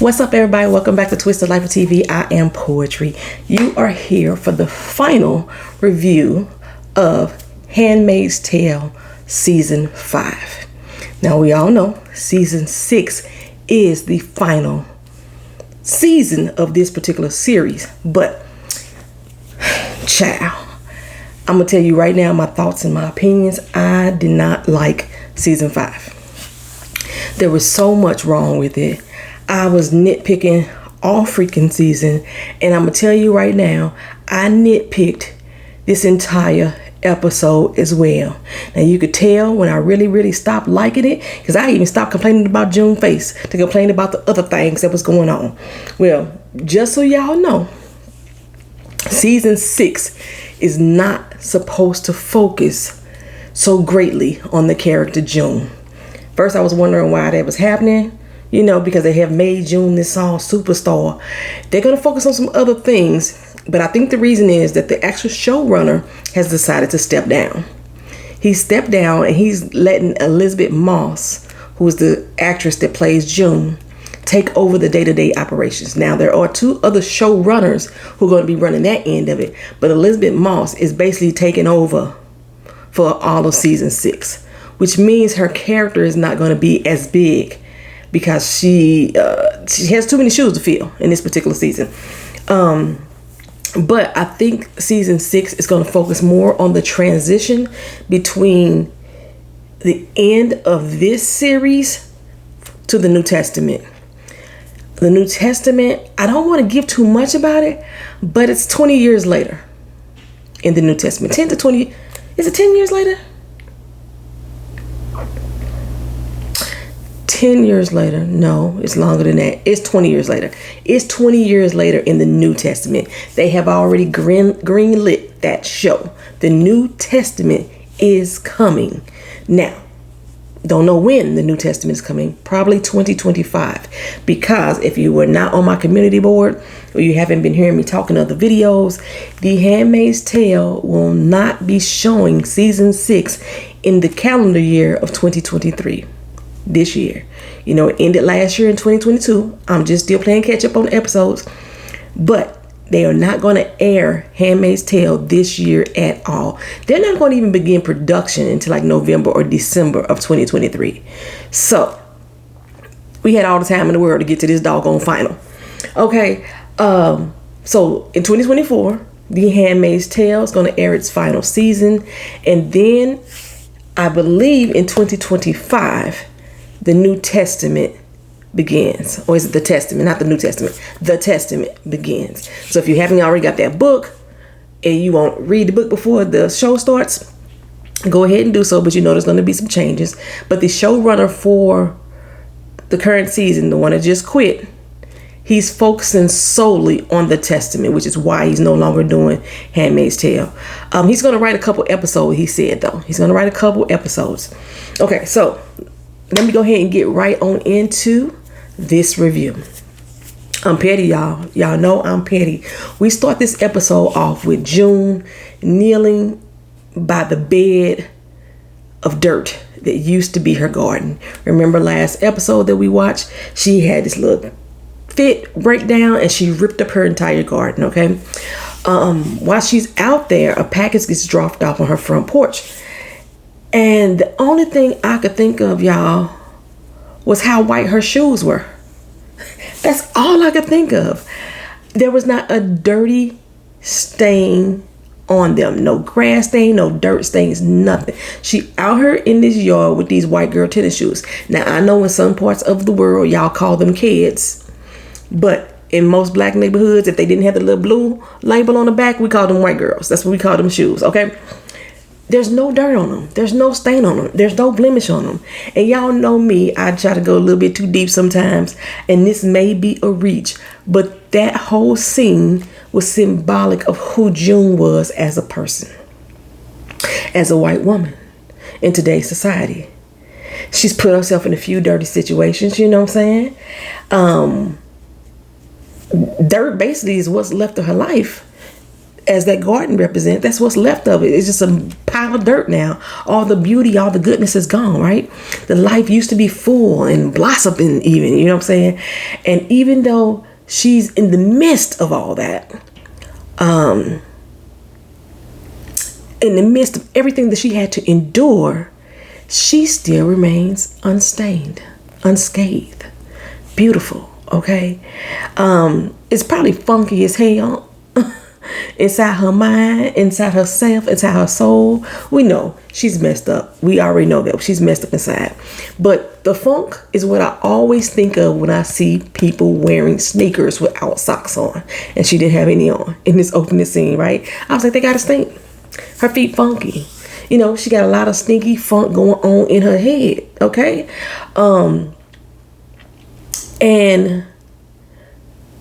What's up, everybody? Welcome back to Twisted Life of TV. I am Poetry. You are here for the final review of Handmaid's Tale Season 5. Now, we all know Season 6 is the final season of this particular series. But, child, I'm going to tell you right now my thoughts and my opinions. I did not like Season 5. There was so much wrong with it. I was nitpicking all freaking season, and I'm gonna tell you right now, I nitpicked this entire episode as well. Now you could tell when I really stopped liking it, because I even stopped complaining about June's face to complain about the other things that was going on. Well, just so y'all know, season 6 is not supposed to focus so greatly on the character June. First, I was wondering why that was happening. You know, because they have made June this song superstar. They're going to focus on some other things. But I think the reason is that the actual showrunner has decided to step down. He stepped down and he's letting Elizabeth Moss, who is the actress that plays June, take over the day-to-day operations. Now, there are 2 other showrunners who are going to be running that end of it. But Elizabeth Moss is basically taking over for all of season 6, which means her character is not going to be as big, because she has too many shoes to fill in this particular season. But I think season 6 is going to focus more on the transition between the end of this series to the New Testament. The New Testament, I don't want to give too much about it, but it's 20 years later in the New Testament. 10 to 20, is it 10 years later? 10 years later. No, it's longer than that. It's 20 years later. It's 20 years later in the New Testament. They have already greenlit that show. The New Testament is coming. Now, don't know when the New Testament is coming. Probably 2025. Because if you were not on my community board, or you haven't been hearing me talking other videos, The Handmaid's Tale will not be showing season 6 in the calendar year of 2023. This year. You know, it ended last year in 2022. I'm just still playing catch up on episodes. But they are not going to air Handmaid's Tale this year at all. They're not going to even begin production until like November or December of 2023. So, we had all the time in the world to get to this doggone final. Okay, so in 2024, The Handmaid's Tale is going to air its final season. And then, I believe in 2025, the New Testament begins. Or is it the Testament? Not the New Testament. The Testament begins. So if you haven't already got that book and you won't read the book before the show starts, go ahead and do so. But you know there's going to be some changes. But the showrunner for the current season, the one that just quit, he's focusing solely on the Testament, which is why he's no longer doing Handmaid's Tale. He's going to write a couple episodes, he said, though. He's going to write a couple episodes. Okay, so let me go ahead and get right on into this review. I'm petty, y'all. Y'all know I'm petty. We start this episode off with June kneeling by the bed of dirt that used to be her garden. Remember last episode that we watched? She had this little fit breakdown and she ripped up her entire garden, okay? While she's out there, a package gets dropped off on her front porch. And the only thing I could think of, y'all, was how white her shoes were. That's all I could think of. There was not a dirty stain on them. No grass stain, no dirt stains, nothing. She out here in this yard with these white girl tennis shoes. Now, I know in some parts of the world, y'all call them kids. But in most black neighborhoods, if they didn't have the little blue label on the back, we call them white girls. That's what we call them shoes, okay? There's no dirt on them. There's no stain on them. There's no blemish on them. And y'all know me, I try to go a little bit too deep sometimes. And this may be a reach. But that whole scene was symbolic of who June was as a person. As a white woman in today's society. She's put herself in a few dirty situations, you know what I'm saying? Dirt basically is what's left of her life. As that garden represents, that's what's left of it. It's just a pile pile of dirt now. All the beauty, all the goodness is gone, right? The life used to be full and blossoming even, you know what I'm saying? And even though she's in the midst of all that, in the midst of everything that she had to endure, she still remains unstained, unscathed, beautiful, okay? It's probably funky as hell inside her mind, inside herself, inside her soul. We know she's messed up. We already know that she's messed up inside. But the funk is what I always think of when I see people wearing sneakers without socks on. And she didn't have any on in this opening scene, right? I was like, they gotta stink. Her feet funky. You know, she got a lot of stinky funk going on in her head, okay? And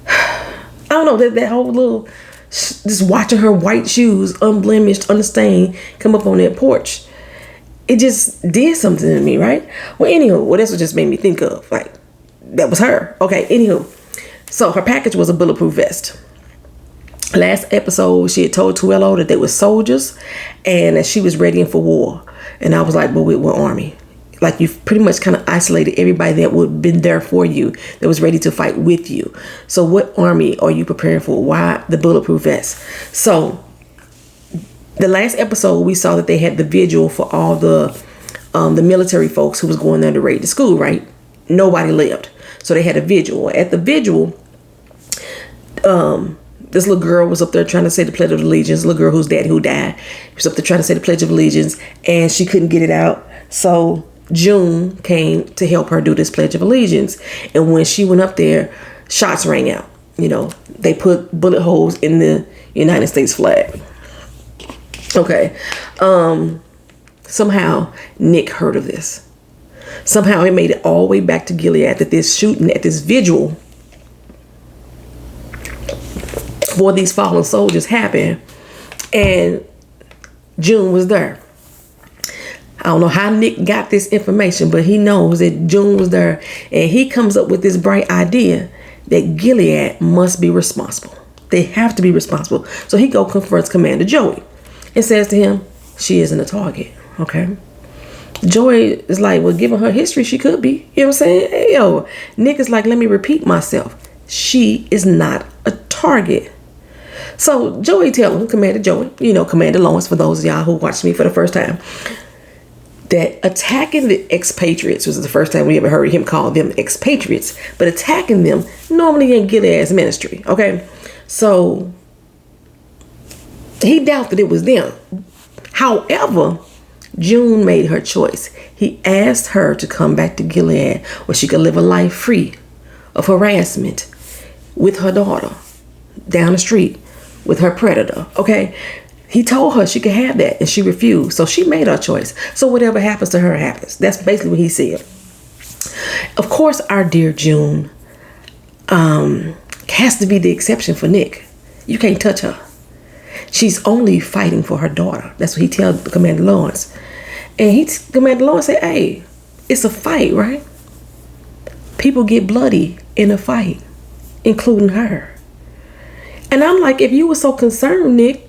I don't know, that whole little, just watching her white shoes, unblemished, unstained, come up on that porch, it just did something to me, right? Well, anywho, well, that's what just made me think of, like, that was her. Okay, anywho, so her package was a bulletproof vest. Last episode, she had told Tuello that they were soldiers and that she was readying for war. And I was like, but with what army? Like, you've pretty much kind of isolated everybody that would have been there for you, that was ready to fight with you. So what army are you preparing for? Why the bulletproof vest? So the last episode, we saw that they had the vigil for all the military folks who was going there to raid the school, right? Nobody lived. So they had a vigil. At the vigil, this little girl was up there trying to say the Pledge of Allegiance. Little girl whose daddy who died. She was up there trying to say the Pledge of Allegiance, and she couldn't get it out. So June came to help her do this Pledge of Allegiance. And when she went up there, shots rang out. You know, they put bullet holes in the United States flag. Okay. Somehow Nick heard of this. Somehow it made it all the way back to Gilead, that this shooting at this vigil for these fallen soldiers happened, and June was there. I don't know how Nick got this information, but he knows that June was there, and he comes up with this bright idea that Gilead must be responsible. They have to be responsible. So he go confronts Commander Joey and says to him, she isn't a target, okay? Joy is like, well, given her history, she could be. You know what I'm saying? Hey, yo, Nick is like, let me repeat myself. She is not a target. So Joey tell him, Commander Joey, you know, Commander Lawrence, for those of y'all who watched me for the first time, that attacking the expatriates was the first time we ever heard him call them expatriates, but attacking them normally ain't Gilead's ministry, okay? So he doubted it was them. However, June made her choice. He asked her to come back to Gilead where she could live a life free of harassment with her daughter down the street with her predator, okay? He told her she could have that, and she refused. So she made her choice. So whatever happens to her happens. That's basically what he said. Of course, our dear June has to be the exception for Nick. You can't touch her. She's only fighting for her daughter. That's what he tells Commander Lawrence. And Commander Lawrence said, hey, it's a fight, right? People get bloody in a fight, including her. And I'm like, if you were so concerned, Nick,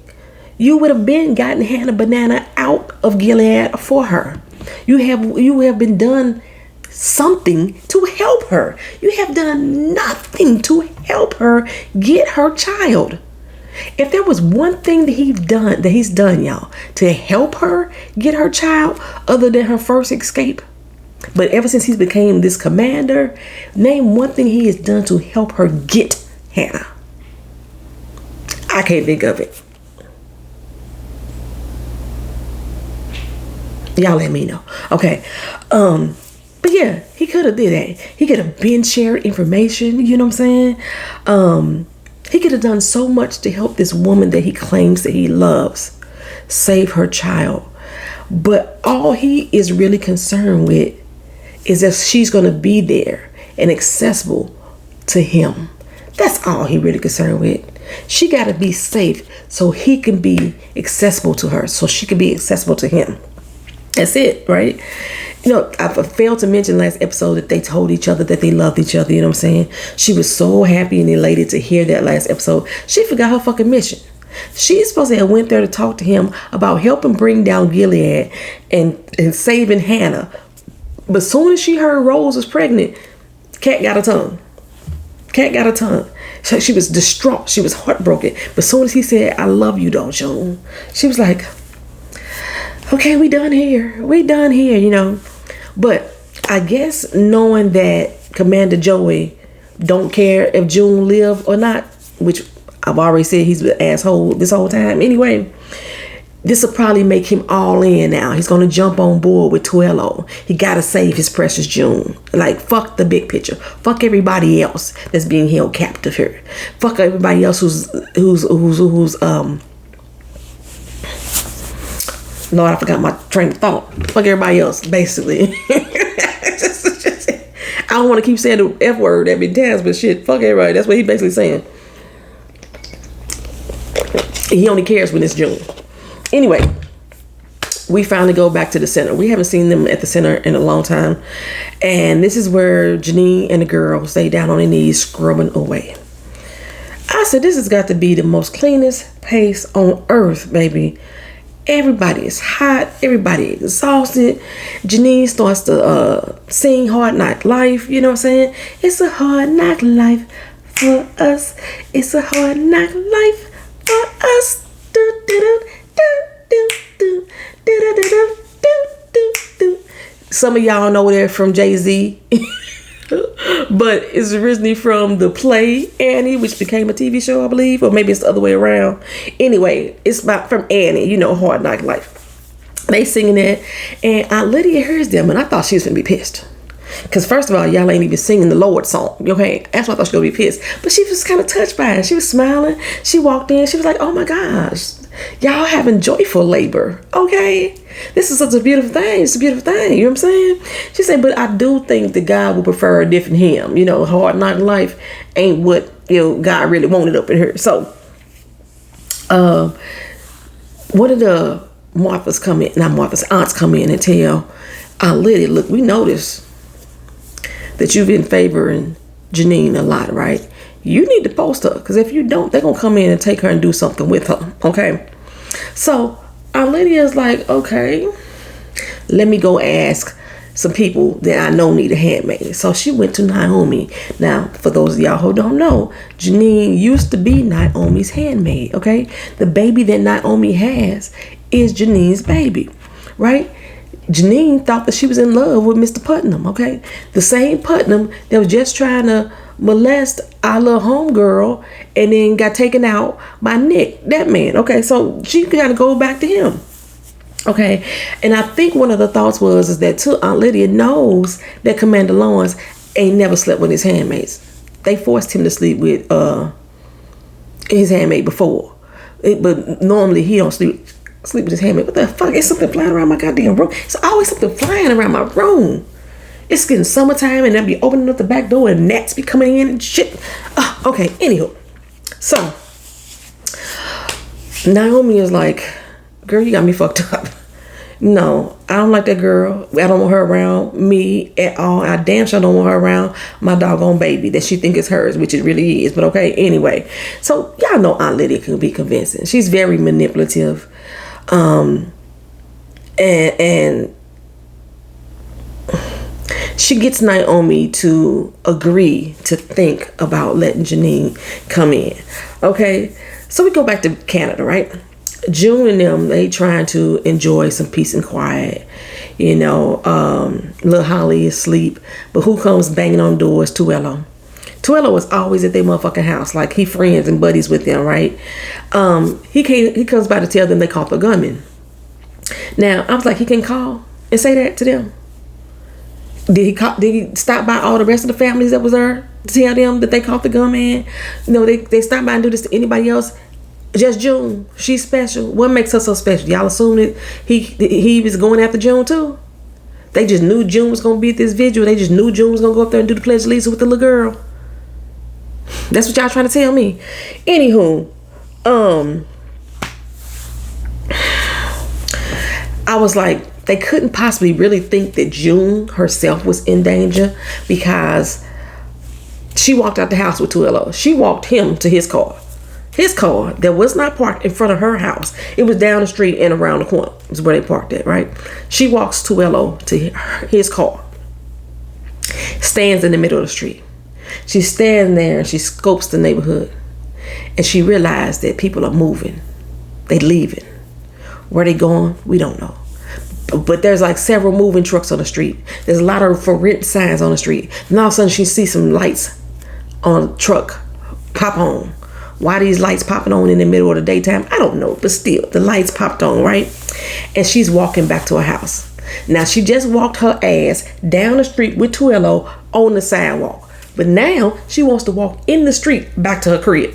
you would have been gotten Hannah Banana out of Gilead for her. You have been done something to help her. You have done nothing to help her get her child. If there was one thing that he's done, y'all, to help her get her child, other than her first escape, but ever since he's became this commander, name one thing he has done to help her get Hannah. I can't think of it. Y'all let me know. Okay. But yeah, he could have did that. He could have been shared information, you know what I'm saying? He could have done so much to help this woman that he claims that he loves, save her child. But all he is really concerned with is if she's going to be there and accessible to him. That's all he really concerned with. She got to be safe so he can be accessible to her, so she can be accessible to him. That's it, right? You know, I failed to mention last episode that they told each other that they loved each other, you know what I'm saying? She was so happy and elated to hear that last episode. She forgot her fucking mission. She's supposed to have went there to talk to him about helping bring down Gilead and saving Hannah. But soon as she heard Rose was pregnant, Cat got a tongue. So she was distraught. She was heartbroken. But soon as he said, I love you, though, Joan, she was like, okay, we done here, you know. But I guess knowing that Commander Joey don't care if June live or not, which I've already said he's an asshole this whole time anyway, this will probably make him all in now. He's going to jump on board with Tuello. He got to save his precious June. Like, fuck the big picture. Fuck everybody else that's being held captive here. Fuck everybody else who's Lord, I forgot my train of thought. Fuck everybody else, basically. I don't want to keep saying the F word that many times, but shit, fuck everybody. That's what he basically saying. He only cares when it's June. Anyway, we finally go back to the center. We haven't seen them at the center in a long time. And this is where Janine and the girls stay down on their knees scrubbing away. I said, this has got to be the most cleanest place on earth, baby. Everybody is hot. Everybody is exhausted. Janine starts to sing Hard Knock Life. You know what I'm saying? It's a hard knock life for us. It's a hard knock life for us. Do, do, do, do, do, do, do, do, do, do, do. Some of y'all know they're from Jay-Z. But it's originally from the play Annie, which became a TV show, I believe, or maybe it's the other way around. Anyway, it's about from Annie, you know, Hard Knock Life. They singing that, and Aunt Lydia hears them, and I thought she was gonna be pissed. Because first of all, y'all ain't even singing the Lord song. Okay, that's why I thought she was gonna be pissed. But she was kind of touched by it. She was smiling. She walked in. She was like, "Oh my gosh, y'all having joyful labor. Okay, this is such a beautiful thing. It's a beautiful thing. You know what I'm saying?" She said, "But I do think that God would prefer a different hymn. You know, Hard Knock Life ain't what, you know, God really wanted up in her." So, one of the Martha's come in, not Martha's aunts come in and tell Aunt Lydia, "Look, we noticed that you've been favoring Janine a lot, right? You need to post her, because if you don't, they're gonna come in and take her and do something with her." Okay, so Aunt Lydia is like, "Okay, let me go ask some people that I know need a handmaid." So she went to Naomi. Now, for those of y'all who don't know, Janine used to be Naomi's handmaid. Okay, the baby that Naomi has is Janine's baby, right? Janine thought that she was in love with Mr. Putnam, okay? The same Putnam that was just trying to molest our little homegirl and then got taken out by Nick, that man, okay? So she got to go back to him, okay? And I think one of the thoughts is that too, Aunt Lydia knows that Commander Lawrence ain't never slept with his handmaids. They forced him to sleep with his handmaid before. But normally he don't sleep with his handmaid. What the fuck? It's something flying around my goddamn room. It's always something flying around my room. It's getting summertime and they'll be opening up the back door and gnats be coming in and shit. Okay, anywho. So, Naomi is like, "Girl, you got me fucked up. No, I don't like that girl. I don't want her around me at all. I damn sure don't want her around my doggone baby that she think is hers," which it really is. But okay, anyway. So, y'all know Aunt Lydia can be convincing. She's very manipulative. And she gets Naomi to agree to think about letting Janine come in. Okay, so we go back to Canada, right? June and them, they trying to enjoy some peace and quiet. You know, little Holly is asleep, but who comes banging on doors? Tuello. Tuello is always at their motherfucking house, like he friends and buddies with them, right? He comes by to tell them they caught the gunman. Now, I was like, he can call and say that to them. Did he stop by all the rest of the families that was there to tell them that they caught the gunman? No, they stopped by and do this to anybody else. Just June. She's special. What makes her so special? Y'all assume that he was going after June too? They just knew June was going to be at this vigil. They just knew June was going to go up there and do the Pledge of Allegiance with the little girl. That's what y'all trying to tell me. Anywho, I was like, they couldn't possibly really think that June herself was in danger because she walked out the house with Tuello. She walked him to his car. His car that was not parked in front of her house. It was down the street and around the corner is where they parked at, right? She walks to his car. Stands in the middle of the street. She's standing there and she scopes the neighborhood. And she realized that people are moving. They leaving. Where they going, we don't know. But there's like several moving trucks on the street. There's a lot of for rent signs on the street. And all of a sudden she sees some lights on a truck pop on. Why these lights popping on in the middle of the daytime, I don't know. But still, the lights popped on, right? And she's walking back to her house. Now, she just walked her ass down the street with Tuello on the sidewalk. But now, she wants to walk in the street back to her crib.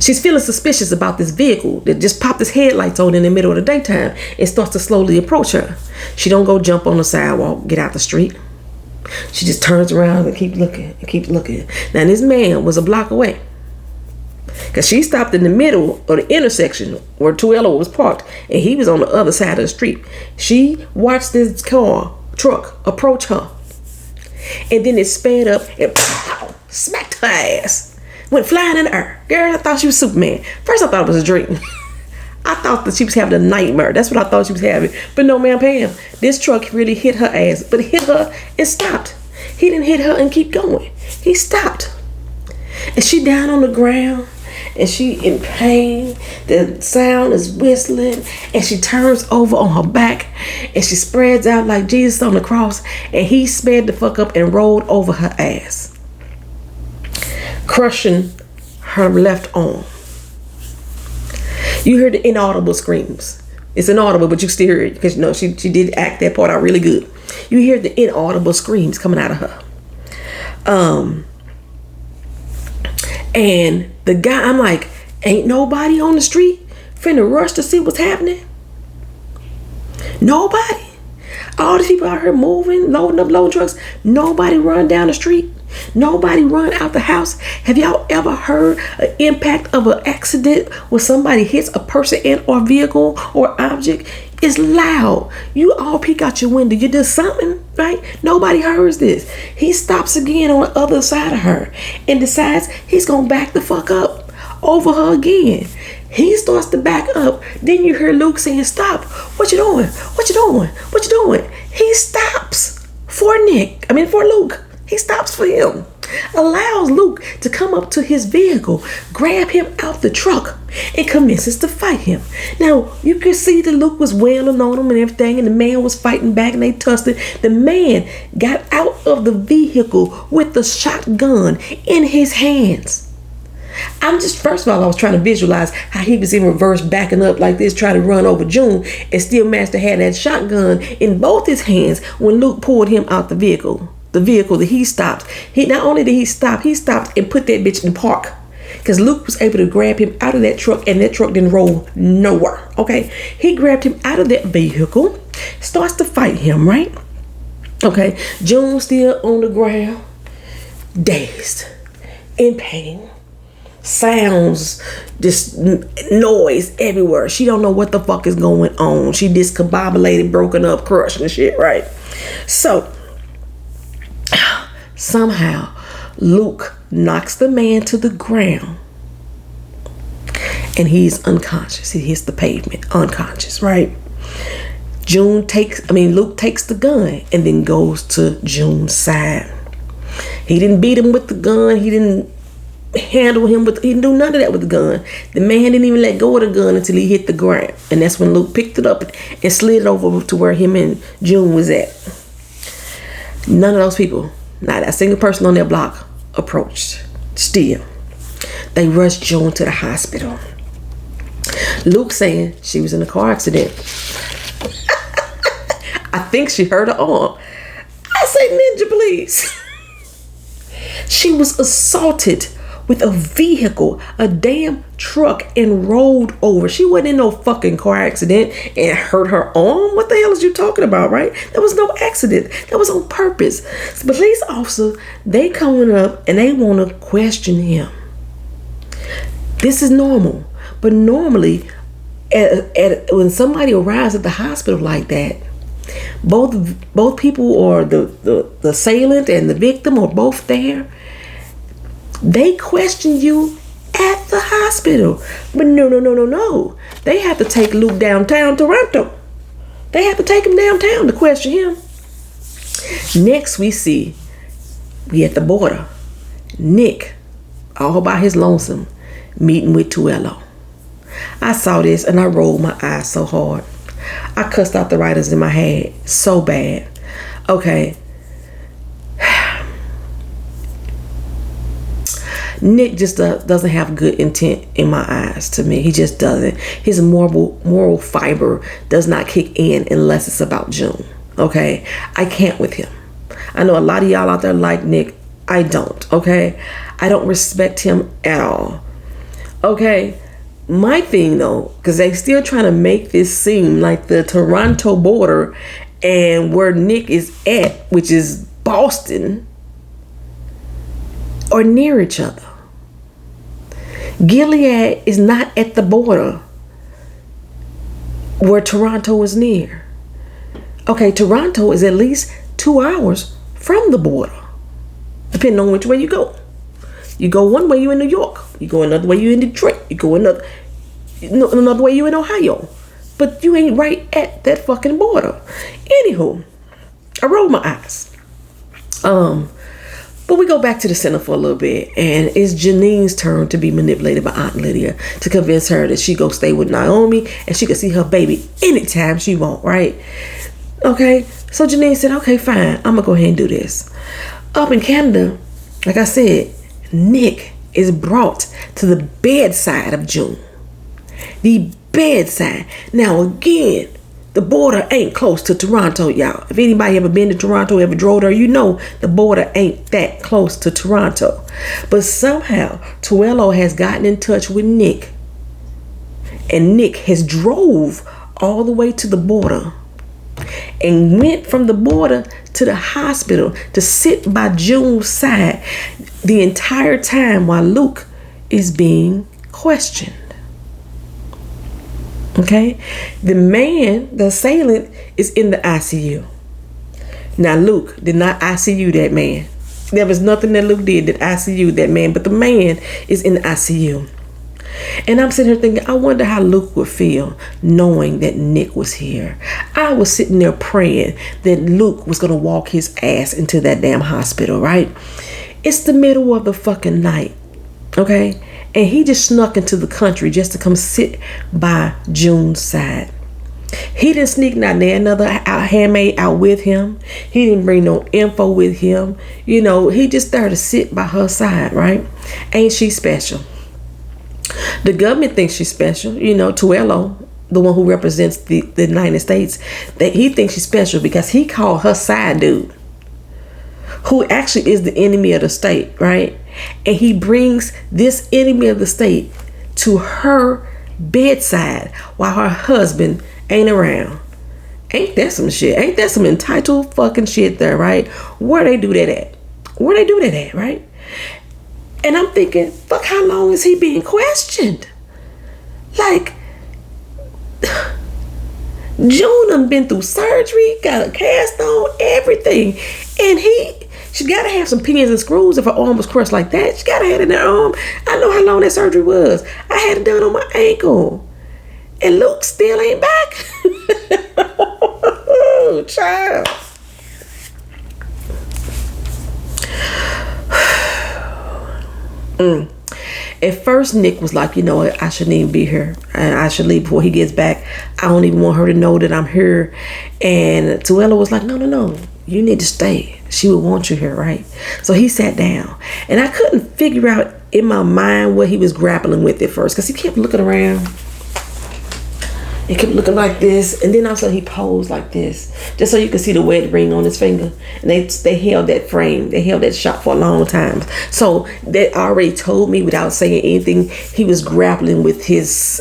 She's feeling suspicious about this vehicle that just popped its headlights on in the middle of the daytime and starts to slowly approach her. She don't go jump on the sidewalk, get out the street. She just turns around and keeps looking and keeps looking. Now, this man was a block away. Because she stopped in the middle of the intersection where Tuello was parked. And he was on the other side of the street. She watched this truck approach her. And then it sped up and pow, smacked her ass. Went flying in the air. Girl, I thought she was Superman. First I thought it was a dream. I thought that she was having a nightmare. That's what I thought she was having. But no, ma'am, Pam. This truck really hit her ass. But hit her and stopped. He didn't hit her and keep going. He stopped. And she down on the ground. And she in pain. The sound is whistling. And she turns over on her back. And she spreads out like Jesus on the cross. And he sped the fuck up and rolled over her ass, crushing her left arm. You heard the inaudible screams. It's inaudible, but you still hear it because you know she did act that part out really good. You hear the inaudible screams coming out of her. And the guy, I'm like, ain't nobody on the street finna rush to see what's happening? Nobody. All these people out here moving, loading up load trucks. Nobody run down the street. Nobody run out the house. Have y'all ever heard an impact of an accident where somebody hits a person and or vehicle or object? It's loud. You all peek out your window. You did something, right? Nobody hears this. He stops again on the other side of her and decides he's gonna back the fuck up over her again. He starts to back up. Then you hear Luke saying, "Stop. What you doing? What you doing? What you doing?" He stops for Luke. He stops for him. Allows Luke to come up to his vehicle, grab him out the truck, and commences to fight him. Now, you can see that Luke was wailing on him and everything, and the man was fighting back and they tussled. The man got out of the vehicle with the shotgun in his hands. First of all, I was trying to visualize how he was in reverse backing up like this, trying to run over June, and still managed to have that shotgun in both his hands when Luke pulled him out the vehicle. The vehicle that he stopped. Not only did he stopped and put that bitch in park. Because Luke was able to grab him out of that truck and that truck didn't roll nowhere. Okay. He grabbed him out of that vehicle, starts to fight him, right? Okay. June still on the ground, dazed, in pain. Sounds, just noise everywhere. She don't know what the fuck is going on. She discombobulated, broken up, crushed and shit, right? So somehow Luke knocks the man to the ground and he's unconscious. He hits the pavement unconscious, right? Luke takes the gun and then goes to June's side. He didn't beat him with the gun. He didn't handle him he didn't do none of that with the gun. The man didn't even let go of the gun until he hit the ground. And that's when Luke picked it up and slid it over to where him and June was at. None of those people, not a single person on their block, approached. Still, they rushed June to the hospital. Luke saying she was in a car accident. I think she hurt her arm. I say, ninja, please. She was assaulted with a vehicle, a damn truck, and rolled over. She wasn't in no fucking car accident and hurt her arm. What the hell is you talking about, right? There was no accident. That was on purpose. The police officer, they coming up and they want to question him. This is normal. But normally, when somebody arrives at the hospital like that, both people, or the assailant and the victim, are both there. They question you at the hospital. But no. They have to take Luke downtown Toronto. They have to take him downtown to question him. Next we at the border. Nick, all by his lonesome, meeting with Tuello. I saw this and I rolled my eyes so hard. I cussed out the writers in my head so bad. Okay. Nick just doesn't have good intent in my eyes to me. He just doesn't. His moral fiber does not kick in unless it's about June. Okay? I can't with him. I know a lot of y'all out there like Nick. I don't. Okay? I don't respect him at all. Okay? My thing though, because they still trying to make this seem like the Toronto border and where Nick is at, which is Boston, are near each other. Gilead is not at the border where Toronto is near. Okay, Toronto is at least 2 hours from the border, depending on which way you go. You go one way, you in New York. You go another way, you in Detroit. You go another way, you in Ohio. But you ain't right at that fucking border. Anywho, I rolled my eyes. But we go back to the center for a little bit, and it's Janine's turn to be manipulated by Aunt Lydia to convince her that she go stay with Naomi and she can see her baby anytime she want, right? Okay, so Janine said, okay, fine, I'm gonna go ahead and do this. Up in Canada, like I said, Nick is brought to the bedside of June. The bedside. Now again, the border ain't close to Toronto, y'all. If anybody ever been to Toronto, ever drove there, you know the border ain't that close to Toronto. But somehow, Tuello has gotten in touch with Nick. And Nick has drove all the way to the border and went from the border to the hospital to sit by June's side the entire time while Luke is being questioned. Okay, the man, the assailant, is in the ICU. Now, Luke did not ICU that man. There was nothing that Luke did that ICU that man, but the man is in the ICU. And I'm sitting here thinking, I wonder how Luke would feel knowing that Nick was here. I was sitting there praying that Luke was going to walk his ass into that damn hospital, right? It's the middle of the fucking night, okay? And he just snuck into the country just to come sit by June's side. He didn't sneak another handmaid out with him. He didn't bring no info with him. You know, he just there to sit by her side, right? Ain't she special? The government thinks she's special. You know, Tuello, the one who represents the United States, that he thinks she's special because he called her side dude, who actually is the enemy of the state, right? And he brings this enemy of the state to her bedside while her husband ain't around. Ain't that some shit? Ain't that some entitled fucking shit there, right? Where they do that at? Where they do that at, right? And I'm thinking, fuck, how long is he being questioned? Like, June done been through surgery, got a cast on, everything. And she gotta have some pins and screws if her arm was crushed like that. She gotta have it in her arm. I know how long that surgery was. I had it done on my ankle. And Luke still ain't back. Oh, child. At first, Nick was like, you know what, I shouldn't even be here. I should leave before he gets back. I don't even want her to know that I'm here. And Tuello was like, no, you need to stay. She would want you here, right? So he sat down. And I couldn't figure out in my mind what he was grappling with at first, because he kept looking around. He kept looking like this, and then also he posed like this, just so you could see the wedding ring on his finger. And they held that frame, they held that shot for a long time. So that already told me, without saying anything, he was grappling with his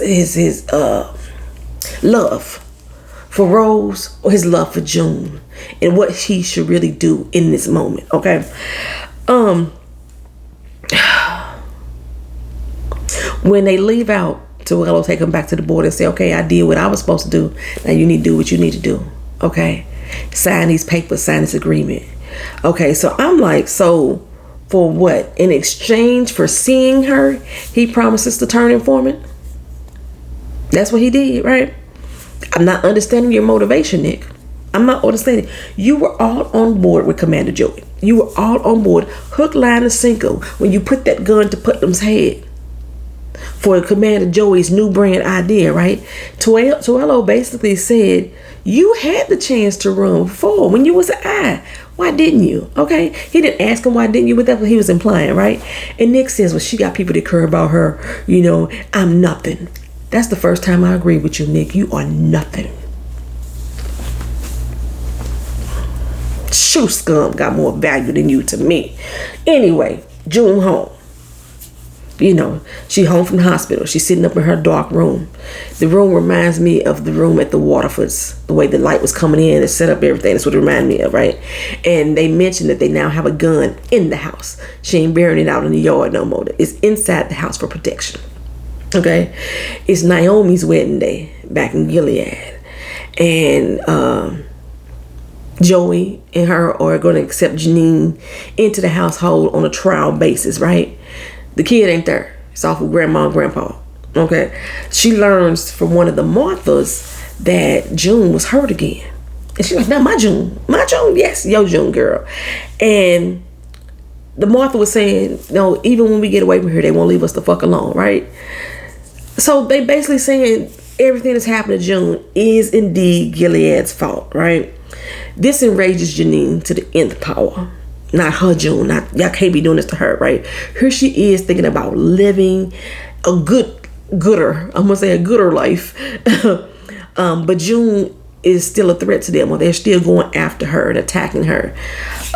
love for Rose, or his love for June, and what he should really do in this moment. Okay. When they leave out, Tuello take him back to the board and say, okay, I did what I was supposed to do. Now you need to do what you need to do. Okay. Sign these papers, sign this agreement. Okay. So I'm like, so For what? In exchange for seeing her, he promises to turn informant? That's what he did, right? I'm not understanding your motivation, Nick. I'm not understanding. You were all on board with Commander Joey. You were all on board, hook, line, and sinker, when you put that gun to Putnam's head for Commander Joey's new brand idea, right? Tuello basically said, you had the chance to run before when you was an eye. Why didn't you? Okay? He didn't ask him why didn't you, but that's what he was implying, right? And Nick says, well, she got people that care about her. You know, I'm nothing. That's the first time I agree with you, Nick. You are nothing. Shoe scum got more value than you to me. Anyway, June home. You know, she home from the hospital. She's sitting up in her dark room. The room reminds me of the room at the Waterfords. The way the light was coming in and set up everything. That's what it reminded me of, right? And they mentioned that they now have a gun in the house. She ain't bearing it out in the yard no more. It's inside the house for protection. Okay? It's Naomi's wedding day back in Gilead. And Joey and her are going to accept Janine into the household on a trial basis, right? The kid ain't there. It's off with grandma and grandpa. Okay. She learns from one of the Marthas that June was hurt again. And she's like, no, my June. My June? Yes, your June, girl. And the Martha was saying, no, even when we get away from here, they won't leave us the fuck alone, right? So they basically saying everything that's happened to June is indeed Gilead's fault, right? This enrages Janine to the nth power. Not her June. Y'all can't be doing this to her, right? Here she is thinking about living a gooder. I'm gonna say a gooder life. But June is still a threat to them, or they're still going after her and attacking her.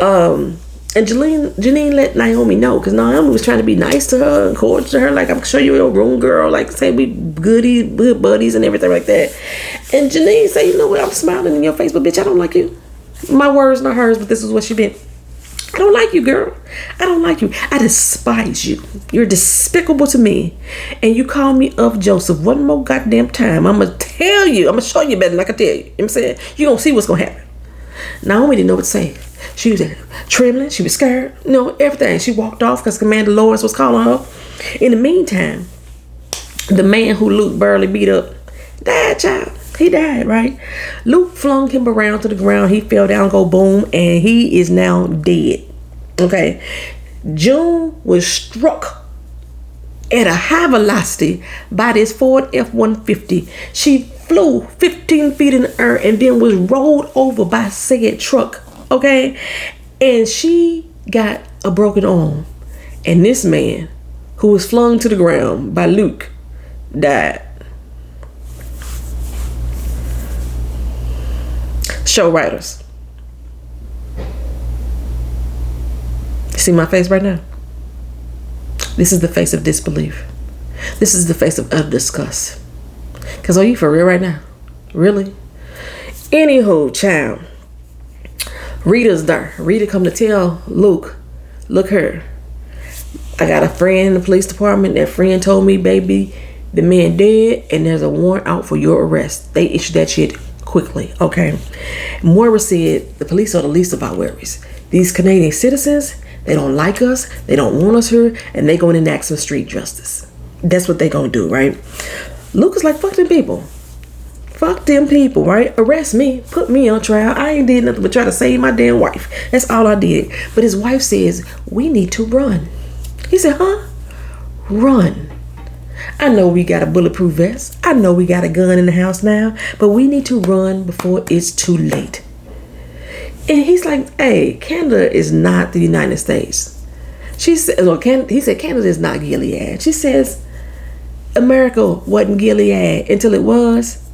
And Janine let Naomi know, because Naomi was trying to be nice to her and cordial to her, like, I'm sure you're your room, girl, like, say we good buddies and everything like that. And Janine said, you know what, I'm smiling in your face, but bitch, I don't like you. My words, not hers, but this is what she meant. I don't like you, girl. I don't like you. I despise you. You're despicable to me. And you call me of Joseph one more goddamn time. I'm going to tell you. I'm going to show you better than I can tell you. You know what I'm saying? You're going to see what's going to happen. Naomi didn't know what to say. She was trembling. She was scared. You know, everything. She walked off because Commander Lawrence was calling her. In the meantime, the man who Luke barely beat up died, child. He died, right? Luke flung him around to the ground. He fell down, go boom, and he is now dead. Okay. June was struck at a high velocity by this Ford F-150. She flew 15 feet in the air and then was rolled over by said truck. Okay. And she got a broken arm. And this man, who was flung to the ground by Luke, died. Show writers. See my face right now? This is the face of disbelief. This is the face of utter disgust. Because are you for real right now? Really? Anywho, child. Rita's there. Rita come to tell Luke, look here. I got a friend in the police department. That friend told me, baby, the man dead and there's a warrant out for your arrest. They issued that shit quickly, okay? Moira said the police are the least of our worries. These Canadian citizens, they don't like us, they don't want us here, and they going to enact some street justice. That's what they gonna do, right? Luke is like, fuck them people. Fuck them people, right? Arrest me, put me on trial. I ain't did nothing but try to save my damn wife. That's all I did. But his wife says, we need to run. He said, huh? Run. I know we got a bulletproof vest. I know we got a gun in the house now, but we need to run before it's too late. And he's like, hey, Canada is not the United States. She said, he said, Canada is not Gilead. She says, America wasn't Gilead until it was.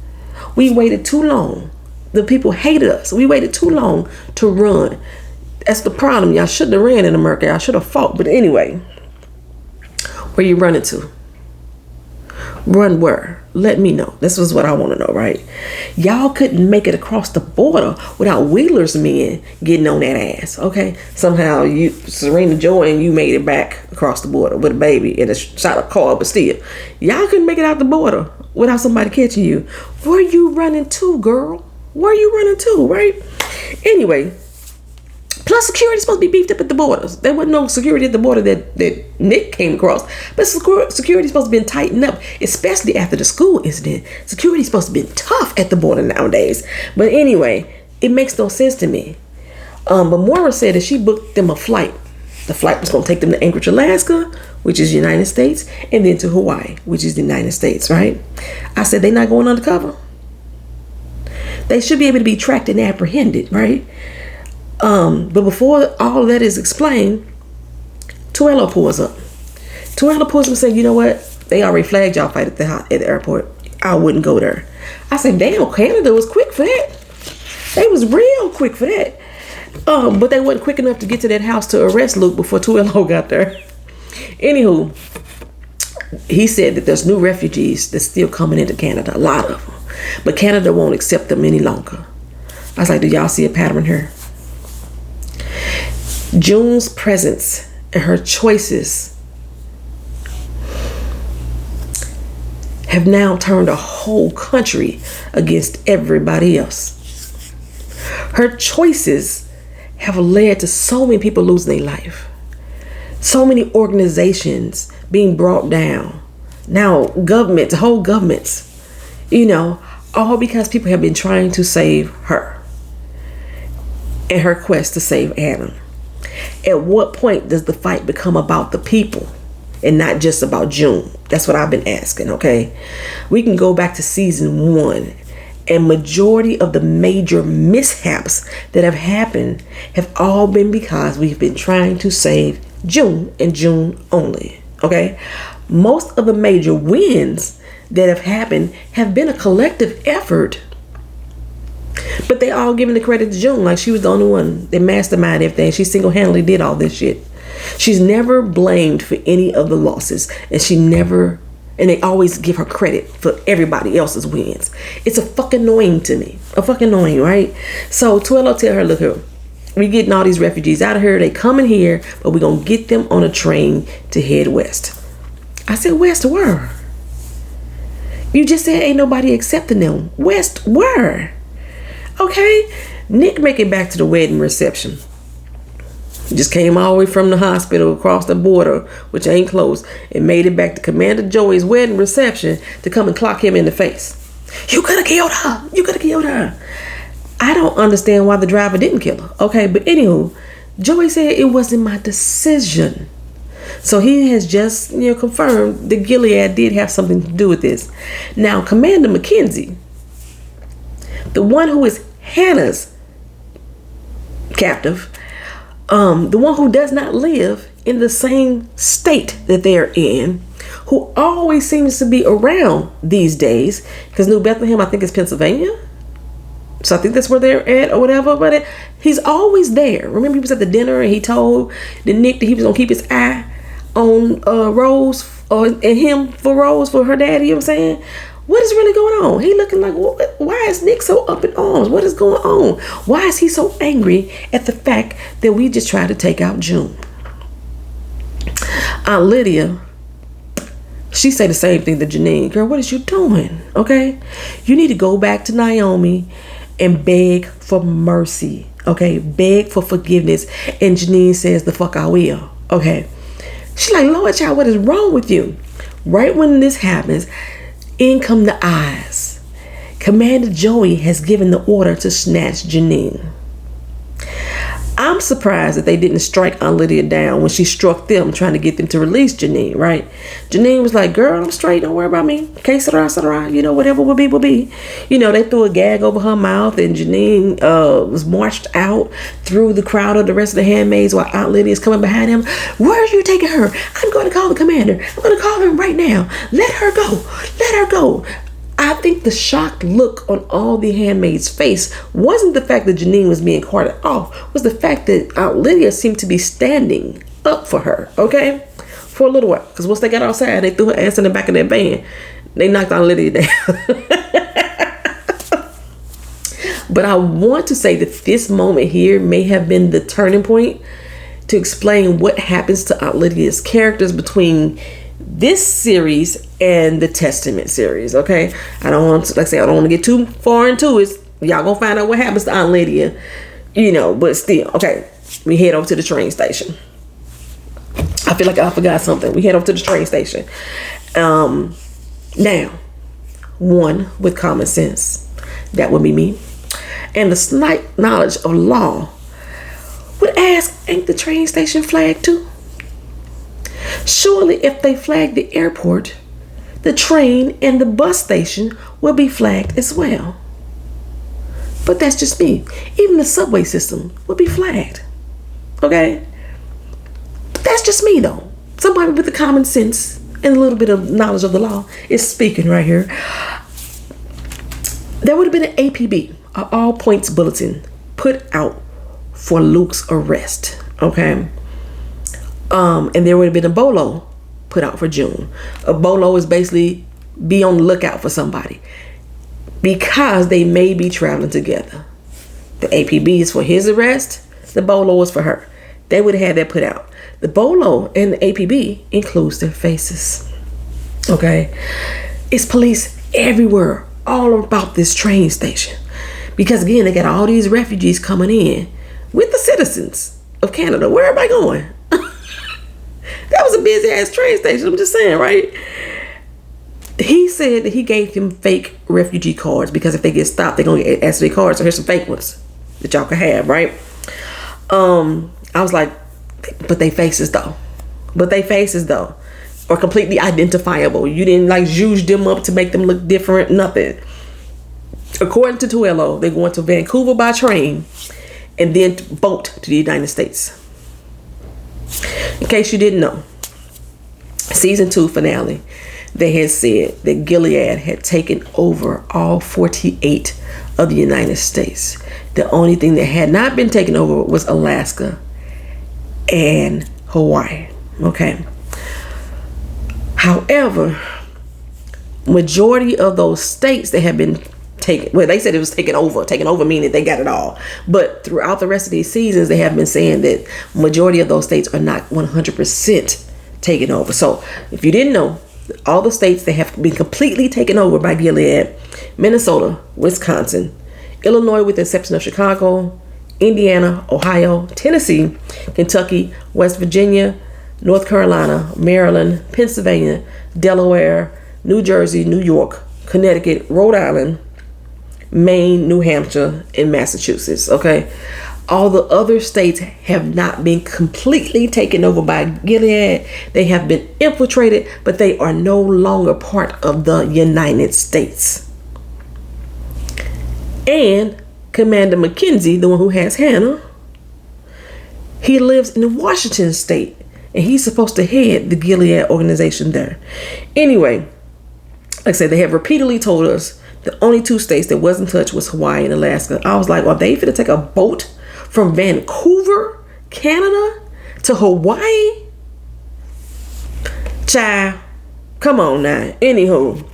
We waited too long. The people hated us. We waited too long to run. That's the problem. Y'all shouldn't have ran in America. Y'all should have fought. But anyway, where you running to? Run where? Let me know. This is what I want to know, right? Y'all couldn't make it across the border without Wheeler's men getting on that ass, okay? Somehow you, Serena Joy, and you made it back across the border with a baby and a shot of car, but still, y'all couldn't make it out the border without somebody catching you. Where you running to, girl? Where you running to, right? Anyway, Plus, security's supposed to be beefed up at the borders. There wasn't no security at the border that Nick came across. But security's supposed to be tightened up, especially after the school incident. Security's supposed to be tough at the border nowadays. But anyway, it makes no sense to me. But Moira said that she booked them a flight. The flight was going to take them to Anchorage, Alaska, which is the United States, and then to Hawaii, which is the United States, right? I said, they're not going undercover. They should be able to be tracked and apprehended, right? But before all of that is explained, Tuello pulls up. Tuello pulls up and says, you know what? They already flagged y'all fight at the airport. I wouldn't go there. I said, damn, Canada was quick for that. They was real quick for that. But they wasn't quick enough to get to that house to arrest Luke before Tuello got there. Anywho, he said that there's new refugees that's still coming into Canada, a lot of them. But Canada won't accept them any longer. I was like, do y'all see a pattern here? June's presence and her choices have now turned a whole country against everybody else. Her choices have led to so many people losing their life. So many organizations being brought down. Now governments, whole governments, all because people have been trying to save her and her quest to save Anna. At what point does the fight become about the people and not just about June? That's what I've been asking, okay? We can go back to season 1, and majority of the major mishaps that have happened have all been because we've been trying to save June and June only, okay? Most of the major wins that have happened have been a collective effort, but they all giving the credit to June, like she was the only one that masterminded everything. She single-handedly did all this shit. She's never blamed for any of the losses, and they always give her credit for everybody else's wins. It's a fucking annoying to me. A fucking annoying, right? So Tuello tell her, look here, we getting all these refugees out of here. They coming here, but we're going to get them on a train to head west. I said, west where? You just said ain't nobody accepting them. West where? Okay. Nick make it back to the wedding reception. Just came all the way from the hospital across the border, which ain't close, and made it back to Commander Joey's wedding reception to come and clock him in the face. You could have killed her. You could have killed her. I don't understand why the driver didn't kill her. Okay, but anywho, Joey said it wasn't my decision. So he has just confirmed that Gilead did have something to do with this. Now, Commander Mackenzie, the one who is Hannah's captive, the one who does not live in the same state that they're in, who always seems to be around these days, because New Bethlehem, I think, is Pennsylvania. So I think that's where they're at or whatever. But he's always there. Remember, he was at the dinner and he told the Nick that he was going to keep his eye on Rose and him for Rose for her daddy. You know what I'm saying? What is really going on? He looking like, why is Nick so up in arms? What is going on? Why is he so angry at the fact that we just tried to take out June? Aunt Lydia, she said the same thing to Janine. Girl, what is you doing? Okay? You need to go back to Naomi and beg for mercy. Okay? Beg for forgiveness. And Janine says, the fuck I will. Okay? She's like, Lord child, what is wrong with you? Right when this happens, in come the eyes. Commander Joey has given the order to snatch Janine. I'm surprised that they didn't strike Aunt Lydia down when she struck them trying to get them to release Janine, right? Janine was like, girl, I'm straight. Don't worry about me. Que sera, sera. Whatever will be, will be. They threw a gag over her mouth and Janine was marched out through the crowd of the rest of the handmaids while Aunt Lydia is coming behind him. Where are you taking her? I'm going to call the commander. I'm going to call him right now. Let her go. Let her go. I think the shocked look on all the handmaids' face wasn't the fact that Janine was being carted off, was the fact that Aunt Lydia seemed to be standing up for her, okay? For a little while. Because once they got outside, they threw her ass in the back of that van. They knocked Aunt Lydia down. But I want to say that this moment here may have been the turning point to explain what happens to Aunt Lydia's characters between this series and the Testament series, okay? I don't want to get too far into it. Y'all gonna find out what happens to Aunt Lydia, but still, okay. We head over to the train station. I feel like I forgot something. We head over to the train station. Now, one with common sense, that would be me, and the slight knowledge of law would ask, ain't the train station flagged too? Surely if they flag the airport, the train and the bus station will be flagged as well. But that's just me. Even the subway system will be flagged. Okay? But that's just me though. Somebody with the common sense and a little bit of knowledge of the law is speaking right here. There would have been an APB, an all points bulletin, put out for Luke's arrest. Okay? And there would have been a BOLO put out for June. A BOLO is basically be on the lookout for somebody because they may be traveling together. The APB is for his arrest. The BOLO is for her. They would have had that put out. The BOLO and the APB includes their faces. Okay? It's police everywhere, all about this train station. Because again, they got all these refugees coming in with the citizens of Canada. Where am I going? That was a busy ass train station. I'm just saying, right? He said that he gave them fake refugee cards because if they get stopped, they're gonna get asked their cards. So here's some fake ones that y'all can have, right? I was like, but they faces though, are completely identifiable. You didn't like zhuzh them up to make them look different. Nothing. According to Tuello, they're going to Vancouver by train and then boat to the United States. In case you didn't know, season 2 finale, they had said that Gilead had taken over all 48 of the United States. The only thing that had not been taken over was Alaska and Hawaii. Okay. However, majority of those states that have been taken, well, they said it was taken over meaning they got it all, but throughout the rest of these seasons they have been saying that majority of those states are not 100% taken over. So if you didn't know, all the states that have been completely taken over by Gilead: Minnesota, Wisconsin, Illinois with the exception of Chicago, Indiana, Ohio, Tennessee, Kentucky, West Virginia, North Carolina, Maryland, Pennsylvania, Delaware, New Jersey, New York, Connecticut, Rhode Island, Maine, New Hampshire, and Massachusetts. Okay, all the other states have not been completely taken over by Gilead. They have been infiltrated, but they are no longer part of the United States. And Commander McKenzie, the one who has Hannah, he lives in Washington State, and he's supposed to head the Gilead organization there. Anyway, like I said, they have repeatedly told us the only 2 states that wasn't touched was Hawaii and Alaska. I was like, well, they finna take a boat from Vancouver, Canada to Hawaii? Child, come on now. Anywho,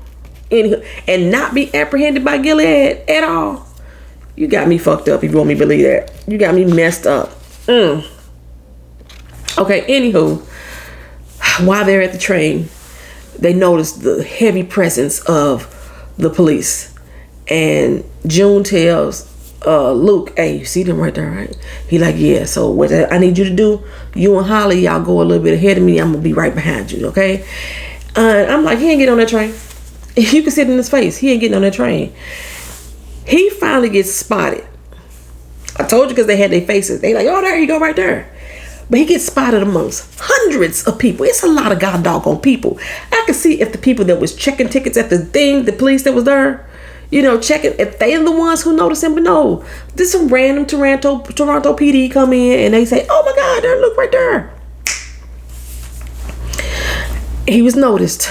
and not be apprehended by Gilead at all. You got me fucked up if you want me to believe that. You got me messed up. Okay, anywho, while they're at the train, they noticed the heavy presence of the police. And June tells Luke, hey, you see them right there, right? He like, yeah, so what I need you to do, you and Holly, y'all go a little bit ahead of me. I'm going to be right behind you, okay? I'm like, he ain't getting on that train. You can see it in his face. He ain't getting on that train. He finally gets spotted. I told you because they had their faces. They like, oh, there you go right there. But he gets spotted amongst hundreds of people. It's a lot of god doggone people. I could see if the people that was checking tickets at the thing, the police that was there, you know, checking if they are the ones who noticed him. But no, this some random Toronto PD come in and they say, oh my God, there, look right there. He was noticed.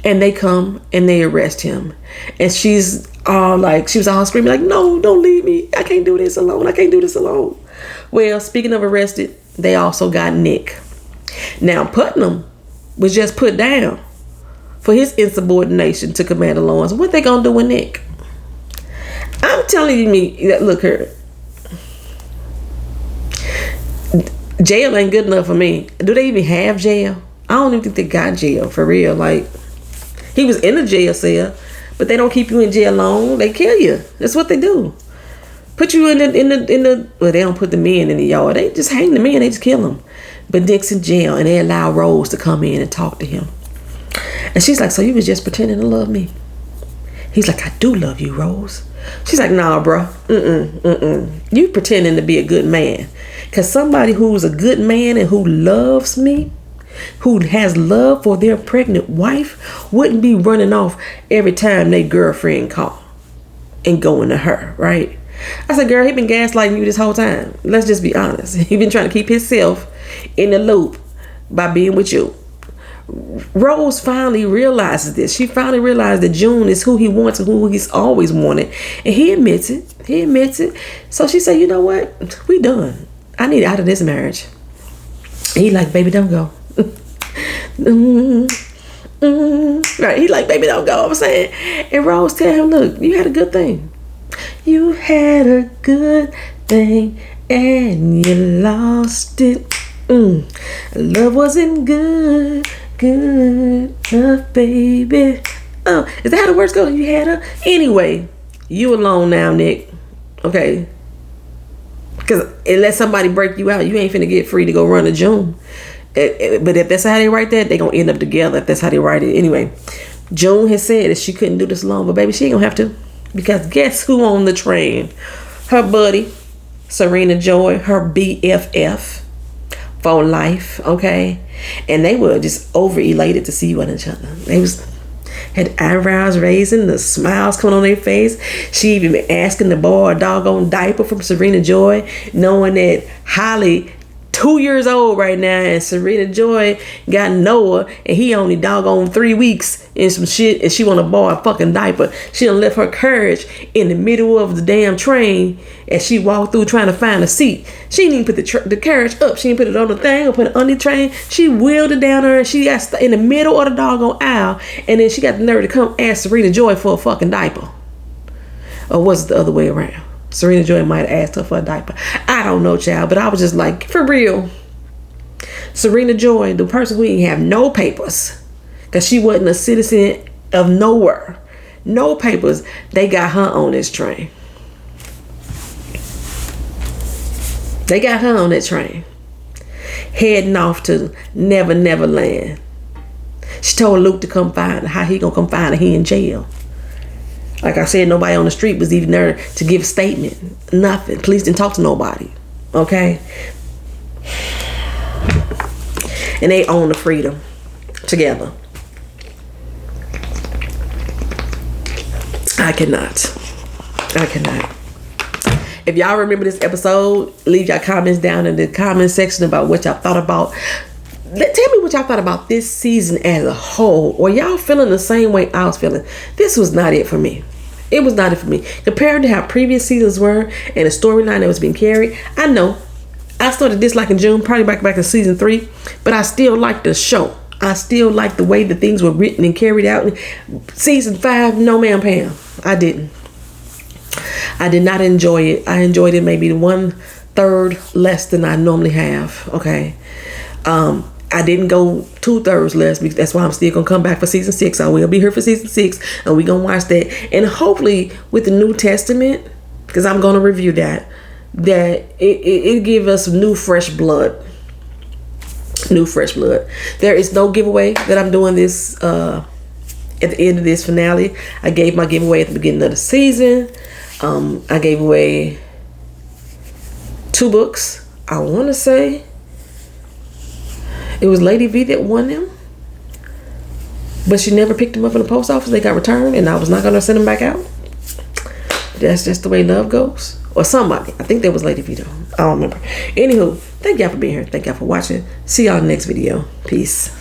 And they come and they arrest him. And she was all screaming like, no, don't leave me. I can't do this alone. Well, speaking of arrested, they also got Nick. Now, Putnam was just put down for his insubordination to Commander Lawrence. What they gonna do with Nick? I'm telling you, that look here. Jail ain't good enough for me. Do they even have jail? I don't even think they got jail for real. Like, he was in a jail cell, but they don't keep you in jail long. They kill you. That's what they do. Put you in the well, they don't put the men in the yard. They just hang the men. They just kill them. But Nick's in jail, and they allow Rose to come in and talk to him. And she's like, so you was just pretending to love me? He's like, I do love you, Rose. She's like, nah, bro. You pretending to be a good man. Because somebody who's a good man and who loves me, who has love for their pregnant wife, wouldn't be running off every time their girlfriend call and going to her, right? I said, girl, he been gaslighting you this whole time. Let's just be honest. He been trying to keep himself in the loop by being with you. Rose finally realizes this. She finally realized that June is who he wants and who he's always wanted. And he admits it. He admits it. So she said, you know what? We done. I need out of this marriage. And he like, baby, don't go. Right. He like, baby, don't go. I'm saying. And Rose tell him, look, you had a good thing. You had a good thing and you lost it. Love wasn't good enough, baby. Oh, is that how the words go? You had her? Anyway, you alone now, Nick. Okay? Because unless somebody break you out, you ain't finna get free to go run to June. But if that's how they write that, they gonna end up together if that's how they write it. Anyway, June has said that she couldn't do this alone, but baby, she ain't gonna have to. Because guess who on the train? Her buddy, Serena Joy, her BFF for life, okay? And they were just over elated to see one another. They had eyebrows raising, the smiles coming on their face. She even been asking to borrow a doggone diaper from Serena Joy, knowing that Holly 2 years old right now, and Serena Joy got Noah, and he only doggone 3 weeks in some shit, and she want to borrow a fucking diaper. She done left her courage in the middle of the damn train as she walked through trying to find a seat. She didn't even put the carriage up. She didn't put it on the thing or put it on the train. She wheeled it down her, and she got in the middle of the doggone aisle, and then she got the nerve to come ask Serena Joy for a fucking diaper. Or was it the other way around? Serena Joy might have asked her for a diaper. I don't know, child, but I was just like, for real. Serena Joy, the person who didn't have no papers, because she wasn't a citizen of nowhere, no papers, they got her on this train. They got her on that train, heading off to Never Never Land. She told Luke to come find her. How he gonna come find her? He in jail. Like I said, nobody on the street was even there to give a statement. Nothing. Police didn't talk to nobody. Okay? And they own the freedom together. I cannot. If y'all remember this episode, leave your comments down in the comment section about what y'all thought about. Tell me what y'all thought about this season as a whole. Or y'all feeling the same way I was feeling? This was not it for me. It was not it for me. Compared to how previous seasons were and the storyline that was being carried, I know I started disliking June probably back in season 3, but I still liked the show. I still liked the way that things were written and carried out. Season 5, no ma'am Pam. I didn't. I did not enjoy it. I enjoyed it maybe 1/3 less than I normally have. Okay. I didn't go 2/3 less, because that's why I'm still gonna come back for season 6. I will be here for season 6, and we're gonna watch that. And hopefully with the New Testament, because I'm gonna review that it give us new fresh blood. There is no giveaway that I'm doing this at the end of this finale. I gave my giveaway at the beginning of the season. I gave away 2 books. I want to say it was Lady V that won them, but she never picked them up in the post office. They got returned, and I was not going to send them back out. That's just the way love goes. Or somebody. I think that was Lady V though. I don't remember. Anywho, thank y'all for being here. Thank y'all for watching. See y'all in the next video. Peace.